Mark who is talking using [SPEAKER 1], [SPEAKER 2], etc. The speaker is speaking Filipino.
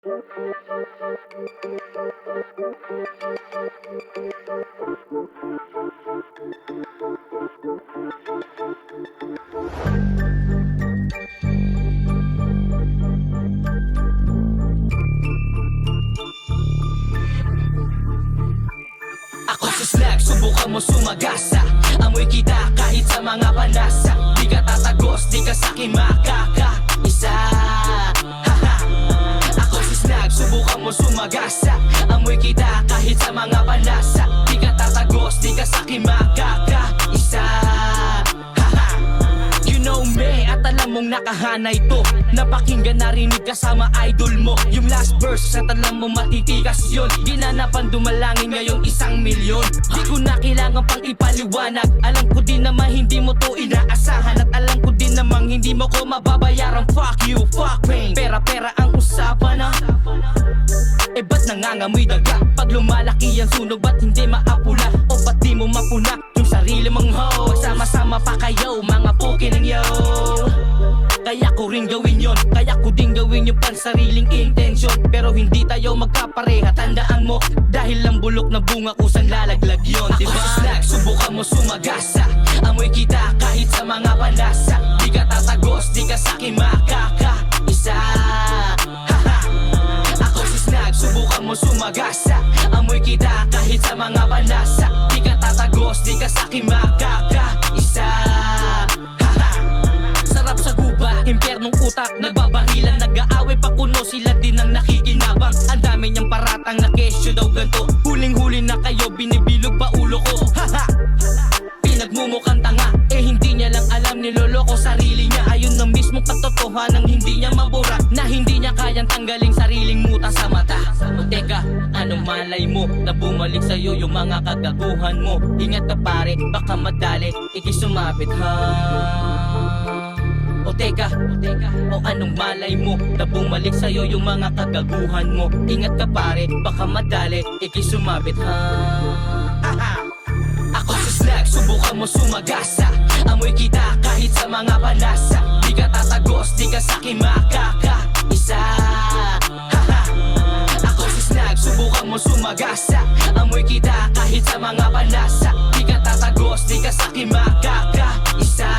[SPEAKER 1] Ako si Slag, subukan mo sumagasa. Amoy kita kahit sa mga panasa. Di ka tatagos, di ka sa'kin makakaisa. Haha. Ako si Slag, subukan mo sumagasa. Amoy kita kahit sa mga panasa. Di ka tatagos, di ka sa'kin makakaisa. Haha. You know me, at alam mong nakahanay to. Napakinggan narinig kasama idol mo. Yung last verse at alam mo matitikas yun. Ginanapan dumalangin ngayong 1,000,000. Di ko na kailangan pang ipaliwanag. Alam ko din naman hindi mo to inaasahan. At alam ko din naman hindi mo ko mababayaran. Fuck you, fuck me. Pera-pera ang usapan na. Eh ba't nangangamoy daga? Pag lumalaki ang sunog ba't hindi maapula? O ba't di mo mapuna yung sarili mong hoe? Magsama-sama pa kayo mga puki ng yo. Kaya ko rin gawin yon, kaya ko din gawin yung pansariling intensyon. Pero hindi tayo magkapareha, tandaan mo. Dahil ang bulok na bunga kusang lalaglag yon, diba? Ako si Slag, subukan mo sumagasa. Amoy kita kahit sa mga panasa. Di ka tatagos, di ka sa'kin makakaisa. Haha. Ako si Slag, subukan mo sumagasa. Amoy kita kahit sa mga panasa. Di ka tatagos, di ka sa'kin makakaisa. Sarap sa guba, impyernong utak. Nagbabarilan, nag-aaway pa kuno. Sila din ang nakikinabang. Ang dami niyang paratang na kesyo daw ganto. Huling-huli na kayo, binibilog pa ulo ko. Haha. Pinagmumukhang tanga, eh hindi niya lang alam, niloloko sarili niya. Ayun ang mismong katotohanan hindi niya mabura. Na hindi niya kayang tanggaling sariling muta sa mata. O teka, anong malay mo na bumalik sa'yo yung mga kagaguhan mo? Ingat ka pare, baka madali ikisumapit ha. O teka, o anong malay mo na bumalik sa'yo yung mga kagaguhan mo? Ingat ka pare, baka madali ikisumapit ha. Ako si Slag, subukan mo sumagasa. Amoy kita kahit sa mga panasa. Di ka tatagos, di ka sa'kin makakaisa. Haha. Ako si Slag, subukan mo sumagasa. Amoy kita kahit sa mga panasa. Di ka tatagos, di ka sa'kin makakaisa.